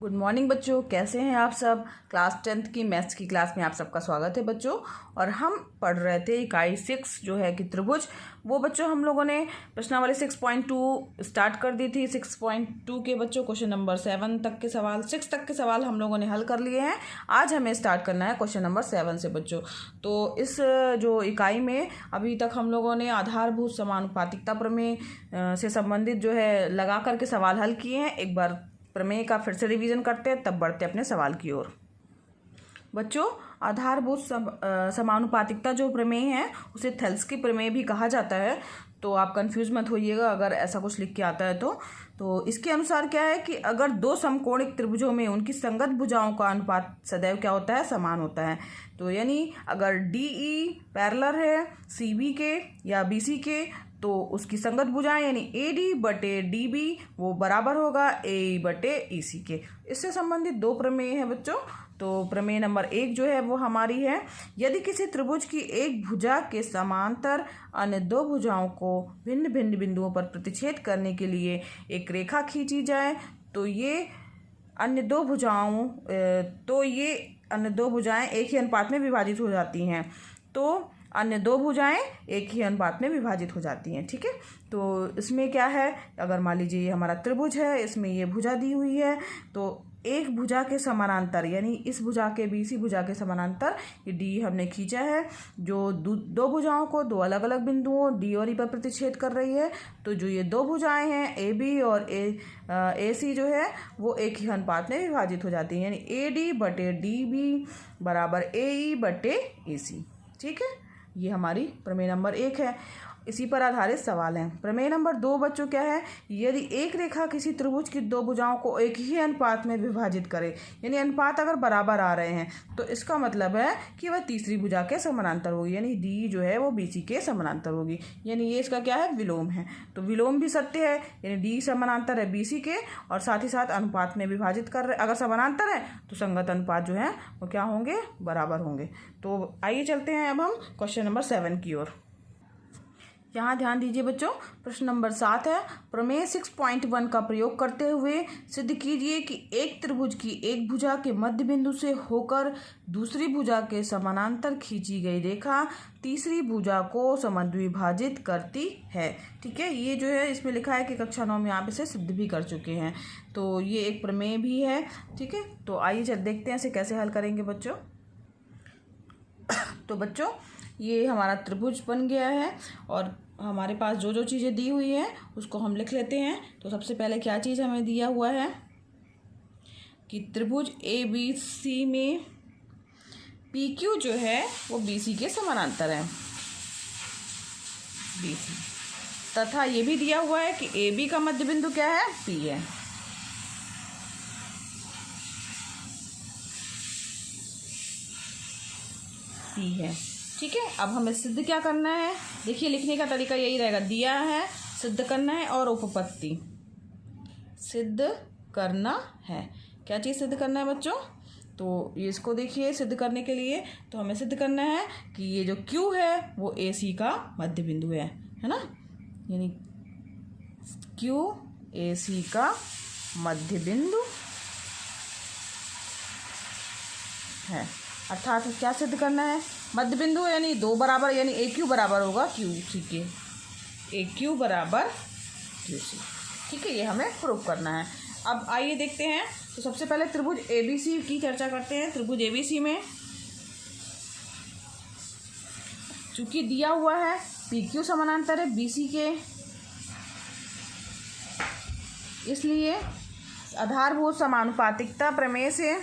Good morning बच्चों, कैसे हैं आप सब। क्लास 10th की मैथ्स की क्लास में आप सबका स्वागत है बच्चों। और हम पढ़ रहे थे इकाई 6 जो है कि त्रिभुज। वो बच्चों हम लोगों ने प्रश्नावली 6.2 स्टार्ट कर दी थी। 6.2 के बच्चों क्वेश्चन नंबर 7 तक के सवाल, 6 तक के सवाल हम लोगों ने हल कर लिए हैं। आज हमें स्टार्ट करना है क्वेश्चन नंबर 7 से बच्चों। तो इस जो इकाई में अभी तक हम लोगों ने आधारभूत समानुपातिकता प्रमेय से संबंधित जो है लगा करके सवाल हल किए हैं। एक बार प्रमेय का फिर से रिवीजन करते हैं, तब बढ़ते अपने सवाल की ओर। बच्चों, आधारभूत समानुपातिकता जो प्रमेय है उसे थेल्स की प्रमेय भी कहा जाता है। तो आप कंफ्यूज मत होइएगा अगर ऐसा कुछ लिख के आता है तो इसके अनुसार क्या है कि अगर दो समकोणिक त्रिभुजों में उनकी संगत भुजाओं का अनुपात सदैव क्या होता है, समान होता है। तो यानी अगर DE पैरेलल है CB के या BC के तो उसकी संगत भुजाएं यानी AD बटे DB वो बराबर होगा AE बटे EC के। इससे संबंधित दो प्रमेय है बच्चों। तो प्रमेय नंबर 1 जो है वो हमारी है, यदि किसी त्रिभुज की एक भुजा के समांतर अन्य दो भुजाओं को भिन्न भिन्न बिंदुओं पर प्रतिच्छेद करने के लिए एक रेखा खींची जाए तो ये अन्य दो भुजाएं एक ही अनुपात में विभाजित हो जाती हैं। तो अन्य दो भुजाएं एक ही अनुपात में विभाजित हो जाती हैं। ठीक है, तो इसमें क्या है, अगर मान लीजिए ये हमारा त्रिभुज है, इसमें ये भुजा दी हुई है, तो एक भुजा के समानांतर यानी इस भुजा के BC भुजा के समानांतर ये D हमने खींचा है, जो दो भुजाओं को दो अलग अलग बिंदुओं D और E पर प्रतिच्छेद कर रही है। तो जो ये दो भुजाएं हैं AB और AC जो है वो एक ही अनुपात में विभाजित हो जाती हैं, यानी AD बटे DB बराबर AE बटे AC। ठीक है, ये हमारी प्रमेय नंबर 1 है। इसी पर आधारित सवाल है। प्रमेय नंबर 2 बच्चों क्या है, यदि एक रेखा किसी त्रिभुज की दो भुजाओं को एक ही अनुपात में विभाजित करे, यानी अनुपात अगर बराबर आ रहे हैं तो इसका मतलब है कि वह तीसरी भुजा के समानांतर होगी, यानी D जो है वो BC के समानांतर होगी, यानी ये इसका क्या है, विलोम है। तो विलोम भी सत्य है, यानी D समानांतर है BC के और साथ ही साथ अनुपात में विभाजित कर रहे। अगर समानांतर है तो संगत अनुपात जो है वो क्या होंगे, बराबर होंगे। तो आइए चलते हैं अब हम क्वेश्चन नंबर 7 की ओर। यहाँ ध्यान दीजिए बच्चों, प्रश्न नंबर 7 है, प्रमेय 6.1 का प्रयोग करते हुए सिद्ध कीजिए कि एक त्रिभुज की एक भुजा के मध्य बिंदु से होकर दूसरी भुजा के समानांतर खींची गई रेखा तीसरी भुजा को समद्विभाजित करती है। ठीक है, ये जो है इसमें लिखा है कि कक्षा 9 में आप इसे सिद्ध भी कर चुके हैं। तो ये एक प्रमेय भी है। ठीक है, तो आइए चल देखते हैं इसे कैसे हल करेंगे बच्चों। तो बच्चों, ये हमारा त्रिभुज बन गया है और हमारे पास जो जो चीज़ें दी हुई हैं उसको हम लिख लेते हैं। तो सबसे पहले क्या चीज़ हमें दिया हुआ है कि त्रिभुज ABC में PQ जो है वो BC के समानांतर है, BC। तथा ये भी दिया हुआ है कि AB का मध्य बिंदु क्या है, P है। P है। ठीक है, अब हमें सिद्ध क्या करना है, देखिए लिखने का तरीका यही रहेगा, दिया है सिद्ध करना है और उपपत्ति सिद्ध करना है। क्या चीज़ सिद्ध करना है बच्चों, तो ये इसको देखिए सिद्ध करने के लिए तो हमें सिद्ध करना है कि ये जो Q है वो AC का मध्य बिंदु है ना, यानी Q AC का मध्य बिंदु है। अर्थात क्या सिद्ध करना है, मध्य बिंदु यानी दो बराबर, यानी AQ बराबर होगा QC के, AQ बराबर QC। ठीक है, ये हमें प्रूव करना है। अब आइए देखते हैं। तो सबसे पहले त्रिभुज ABC की चर्चा करते हैं। त्रिभुज ABC में चूंकि दिया हुआ है PQ समानांतर है BC के, इसलिए आधारभूत समानुपातिकता प्रमेय से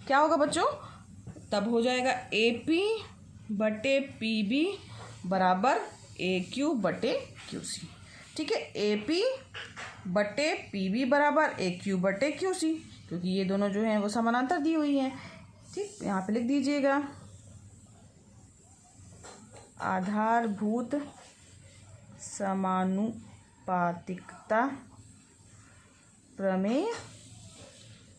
क्या होगा बच्चों, तब हो जाएगा AP बटे PB बराबर AQ बटे QC। ठीक है, AP बटे PB बराबर AQ बटे QC, क्योंकि ये दोनों जो हैं वो समानांतर दी हुई हैं। ठीक, यहाँ पे लिख दीजिएगा आधारभूत समानुपातिकता प्रमेय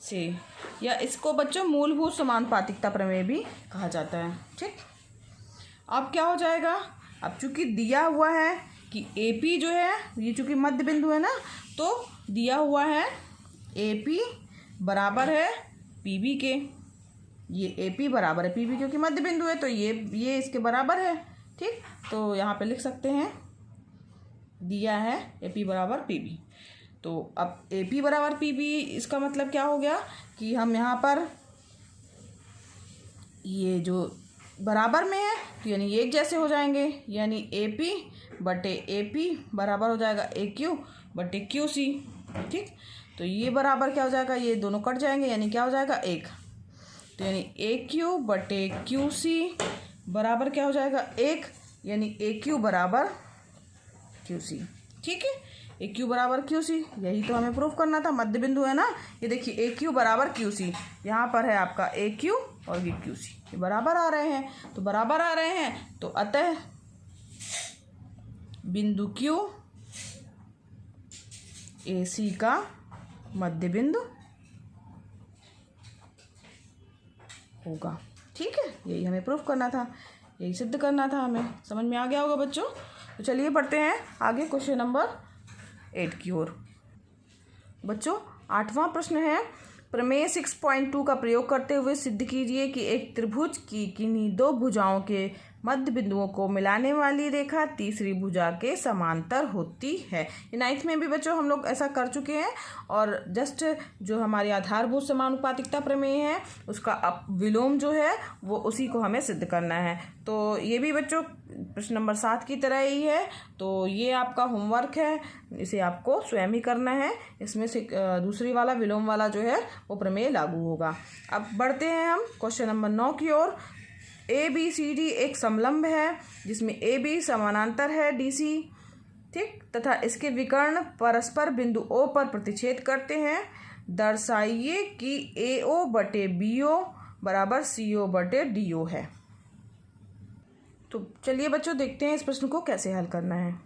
से, या इसको बच्चों मूलभूत समानुपातिकता प्रमेय भी कहा जाता है। ठीक, अब क्या हो जाएगा, अब चूंकि दिया हुआ है कि AP जो है ये चूंकि मध्य बिंदु है ना, तो दिया हुआ है AP बराबर है PB के, ये AP बराबर है PB क्योंकि मध्य बिंदु है, तो ये इसके बराबर है। ठीक, तो यहाँ पे लिख सकते हैं दिया है AP बराबर PB। तो अब AP बराबर PB इसका मतलब क्या हो गया कि हम यहाँ पर ये जो बराबर में है तो यानी ये एक जैसे हो जाएंगे, यानी AP बटे AP बराबर हो जाएगा AQ बटे QC। ठीक, तो ये बराबर क्या हो जाएगा, ये दोनों कट जाएंगे, यानी क्या हो जाएगा 1। तो यानी AQ बटे QC बराबर क्या हो जाएगा 1, यानी AQ बराबर QC। ठीक है, AQ बराबर QC, यही तो हमें प्रूफ करना था, मध्य बिंदु है ना। ये देखिए AQ बराबर QC, यहाँ पर है आपका AQ और ये QC, ये बराबर आ रहे हैं। तो बराबर आ रहे हैं तो अतः बिंदु Q AC का मध्य बिंदु होगा। ठीक है, यही हमें प्रूफ करना था, यही सिद्ध करना था हमें। समझ में आ गया होगा बच्चों। तो चलिए पढ़ते हैं आगे क्वेश्चन नंबर 8 की ओर। बच्चों 8वां प्रश्न है, प्रमेय 6.2 का प्रयोग करते हुए सिद्ध कीजिए कि एक त्रिभुज की किन्हीं दो भुजाओं के मध्य बिंदुओं को मिलाने वाली रेखा तीसरी भुजा के समांतर होती है। ये 9th में भी बच्चों हम लोग ऐसा कर चुके हैं, और जस्ट जो हमारी आधारभूत समानुपातिकता प्रमेय है उसका विलोम जो है वो उसी को हमें सिद्ध करना है। तो ये भी बच्चों प्रश्न नंबर 7 की तरह ही है, तो ये आपका होमवर्क है, इसे आपको स्वयं ही करना है। इसमें से दूसरी वाला विलोम वाला जो है वो प्रमेय लागू होगा। अब बढ़ते हैं हम क्वेश्चन नंबर 9 की ओर। ABCD एक समलंब है जिसमें AB समानांतर है DC, ठीक, तथा इसके विकर्ण परस्पर बिंदु O पर प्रतिच्छेद करते हैं। दर्शाइए कि AO बटे BO बराबर CO बटे DO है। तो चलिए बच्चों देखते हैं इस प्रश्न को कैसे हल करना है।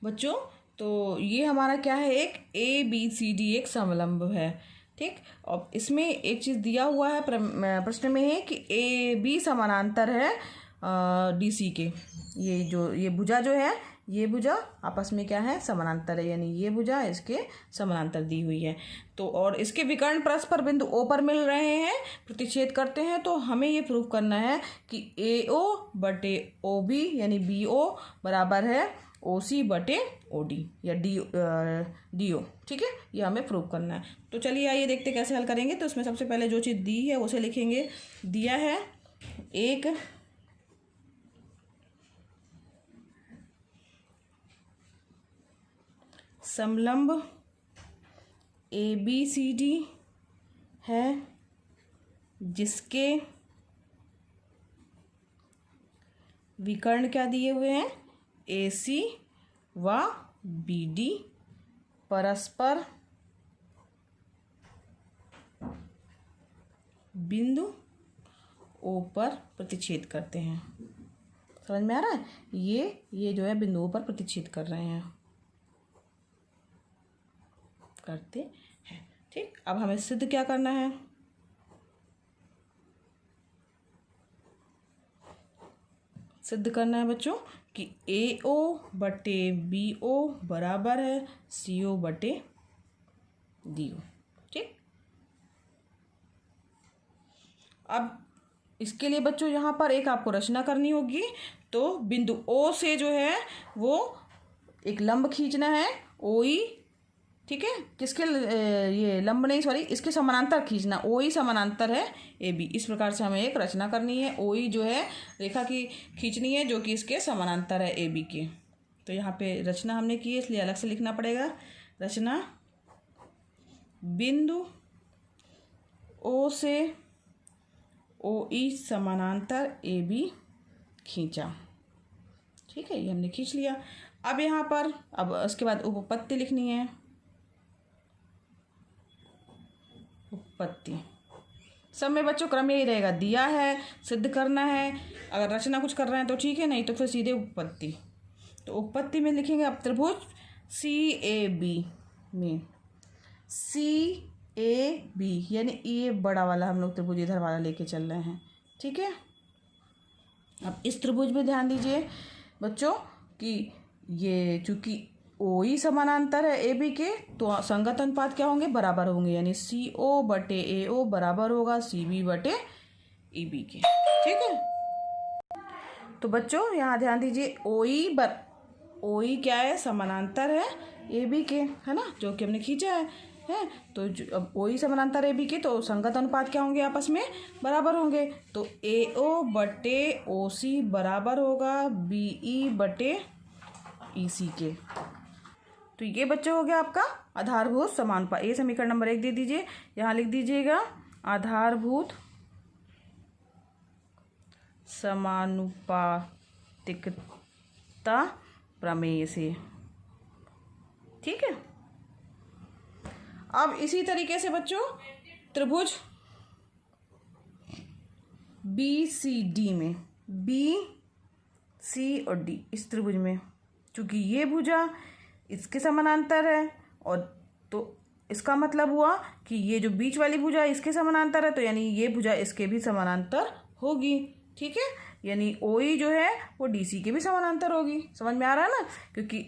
बच्चों तो ये हमारा क्या है, एक ABCD एक समलंब है। ठीक, और इसमें एक चीज़ दिया हुआ है प्रश्न में है कि AB समानांतर है DC के। ये भुजा जो है, ये भुजा आपस में क्या है, समानांतर है, यानी ये भुजा इसके समानांतर दी हुई है। तो और इसके विकर्ण परस्पर बिंदु O पर मिल रहे हैं, प्रतिच्छेद करते हैं। तो हमें ये प्रूव करना है कि AO बटे OB यानी BO बराबर है OC बटे OD या DO। ठीक है, ये हमें प्रूव करना है। तो चलिए आइए देखते कैसे हल करेंगे। तो इसमें सबसे पहले जो चीज़ दी है उसे लिखेंगे। दिया है एक समलंब ABCD है जिसके विकर्ण क्या दिए हुए हैं, AC व BD परस्पर बिंदु O पर प्रतिच्छेद करते हैं। समझ में आ रहा है, ये जो है बिंदुओं पर प्रतिच्छेद कर रहे हैं, करते हैं। ठीक, अब हमें सिद्ध क्या करना है, सिद्ध करना है बच्चों कि AO बटे BO बराबर है CO बटे DO। ठीक, अब इसके लिए बच्चों यहाँ पर एक आपको रचना करनी होगी। तो बिंदु O से जो है वो एक लंब खींचना है OE। ठीक है, किसके ये लंब नहीं, सॉरी, इसके समानांतर खींचना, OE समानांतर है AB। इस प्रकार से हमें एक रचना करनी है, OE जो है रेखा की खींचनी है जो कि इसके समानांतर है AB के। तो यहाँ पे रचना हमने की है इसलिए अलग से लिखना पड़ेगा। रचना, बिंदु O से OE समानांतर AB खींचा। ठीक है, ये हमने खींच लिया। अब यहाँ पर अब उसके बाद उपपत्ति लिखनी है। उपपत्ति सब में बच्चों क्रम यही रहेगा, दिया है, सिद्ध करना है, अगर रचना कुछ कर रहे हैं तो ठीक है, नहीं तो फिर सीधे उपपत्ति। तो उपपत्ति में लिखेंगे अब त्रिभुज CAB में CAB यानी ये बड़ा वाला हम लोग त्रिभुज इधर वाला लेके चल रहे हैं। ठीक है, अब इस त्रिभुज में ध्यान दीजिए बच्चों कि ये चूँकि OE समानांतर है AB के, तो संगत अनुपात क्या होंगे, बराबर होंगे, यानी CO बटे AO बराबर होगा CB बटे EB के। ठीक है, तो बच्चों यहाँ ध्यान दीजिए, OE क्या है, समानांतर है AB के, है ना, जो कि हमने खींचा है। तो अब OE समानांतर AB के, तो संगत अनुपात क्या होंगे, आपस में बराबर होंगे। तो AO बटे OC बराबर होगा BE बटे EC के। तो ये बच्चों हो गया आपका आधारभूत समानुपात। ये समीकरण नंबर 1 दे दीजिए, यहाँ लिख दीजिएगा आधारभूत समानुपातिकता प्रमेय से। ठीक है, अब इसी तरीके से बच्चों त्रिभुज BCD में, BC और D, इस त्रिभुज में चूंकि ये भुजा इसके समानांतर है, और तो इसका मतलब हुआ कि ये जो बीच वाली भुजा इसके समानांतर है, तो यानी ये भुजा इसके भी समानांतर होगी। ठीक है, यानी OE जो है वो DC के भी समानांतर होगी। समझ में आ रहा है ना, क्योंकि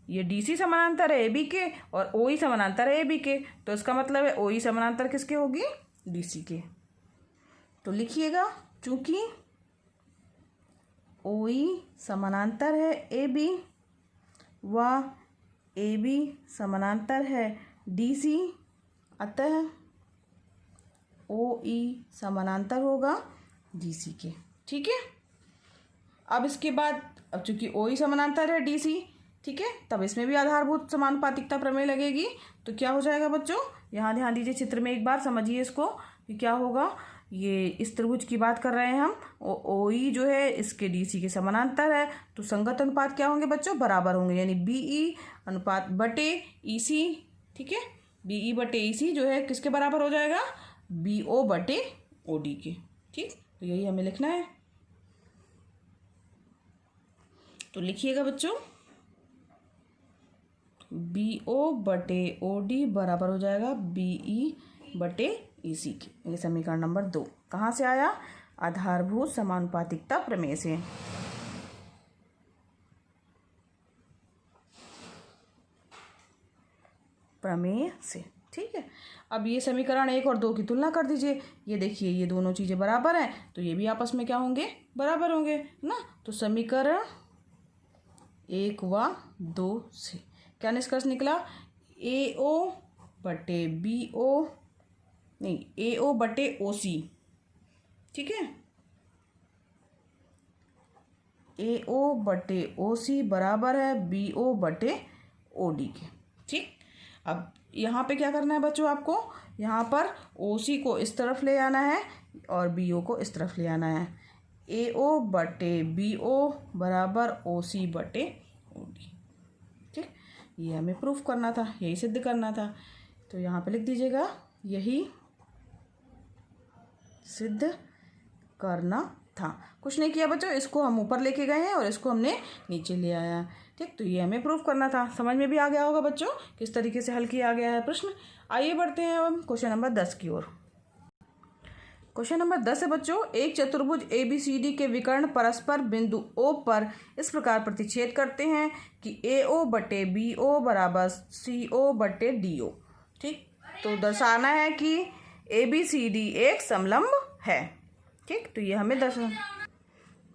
ये DC समानांतर है AB के और OE समानांतर है AB के, तो इसका मतलब है OE समानांतर किसके होगी, DC के। तो लिखिएगा, चूंकि OE समानांतर है AB व AB समानांतर है DC, अतः OE समानांतर होगा DC के। ठीक है, अब इसके बाद, अब चूंकि OE समानांतर है DC, ठीक है, तब इसमें भी आधारभूत समानुपातिकता प्रमेय लगेगी। तो क्या हो जाएगा बच्चों, यहाँ ध्यान दीजिए, चित्र में एक बार समझिए इसको कि क्या होगा। ये इस त्रिभुज की बात कर रहे हैं हम, OE जो है इसके DC के समानांतर है, तो संगत अनुपात क्या होंगे बच्चों, बराबर होंगे, यानी BE अनुपात बटे EC। ठीक है, BE बटे EC जो है किसके बराबर हो जाएगा, BO बटे OD के। ठीक, तो यही हमें लिखना है। तो लिखिएगा बच्चों, BO बटे OD बराबर हो जाएगा BE बटे EC के। ये समीकरण नंबर 2 कहाँ से आया, आधारभूत समानुपातिकता प्रमेय से। ठीक है, अब ये समीकरण 1 और 2 की तुलना कर दीजिए। ये देखिए, ये दोनों चीज़ें बराबर हैं, तो ये भी आपस में क्या होंगे, बराबर होंगे ना। तो समीकरण 1 व 2 से क्या निष्कर्ष निकला, AO बटे BO, नहीं, AO बटे OC। ठीक है, AO बटे OC बराबर है BO बटे OD के। ठीक, अब यहाँ पे क्या करना है बच्चों, आपको यहाँ पर OC को इस तरफ ले आना है और BO को इस तरफ ले आना है। AO बटे BO बराबर OC बटे OD। ठीक, ये हमें प्रूफ करना था, यही सिद्ध करना था। तो यहाँ पे लिख दीजिएगा, यही सिद्ध करना था। कुछ नहीं किया बच्चों, इसको हम ऊपर लेके गए हैं और इसको हमने नीचे ले आया। ठीक, तो ये हमें प्रूफ करना था। समझ में भी आ गया होगा बच्चों किस तरीके से हल किया गया है प्रश्न। आइए बढ़ते हैं अब हम क्वेश्चन नंबर 10 की ओर। क्वेश्चन नंबर 10 है बच्चों, एक चतुर्भुज ABCD के विकर्ण परस्पर बिंदु O पर इस प्रकार प्रतिच्छेद करते हैं कि AO बटे BO बराबर CO बटे DO। ठीक, तो दर्शाना है कि ABCD एक समलंब है। ठीक, तो ये हमें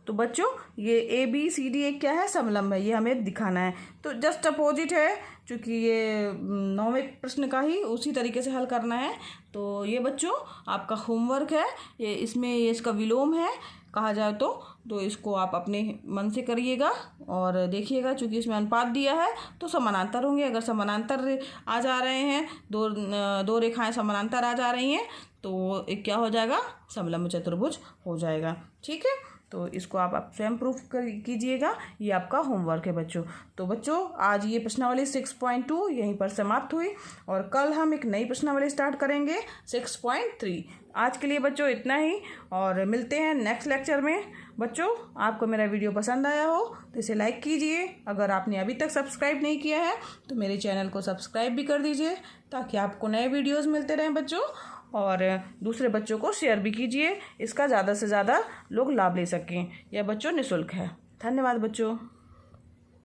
तो बच्चों ये ABCD एक क्या है, समलंब है, ये हमें दिखाना है। तो जस्ट अपोजिट है, चूँकि ये 9वें प्रश्न का ही उसी तरीके से हल करना है। तो ये बच्चों आपका होमवर्क है, ये इसमें ये इसका विलोम है कहा जाए तो इसको आप अपने मन से करिएगा और देखिएगा। चूँकि इसमें अनुपात दिया है तो समानांतर होंगे। अगर समानांतर आ जा रहे हैं, दो रेखाएं समानांतर आ जा रही हैं, तो एक क्या हो जाएगा, समलंब चतुर्भुज हो जाएगा। ठीक है, तो इसको आप स्वयं प्रूफ कीजिएगा। ये आपका होमवर्क है बच्चों। तो बच्चों आज ये प्रश्नावली 6.2 यहीं पर समाप्त हुई और कल हम एक नई प्रश्नावली स्टार्ट करेंगे 6.3। आज के लिए बच्चों इतना ही और मिलते हैं नेक्स्ट लेक्चर में। बच्चों आपको मेरा वीडियो पसंद आया हो तो इसे लाइक कीजिए। अगर आपने अभी तक सब्सक्राइब नहीं किया है तो मेरे चैनल को सब्सक्राइब भी कर दीजिए ताकि आपको नए वीडियोस मिलते रहें बच्चों। और दूसरे बच्चों को शेयर भी कीजिए, इसका ज़्यादा से ज़्यादा लोग लाभ ले सकें। यह बच्चों निःशुल्क है। धन्यवाद बच्चों।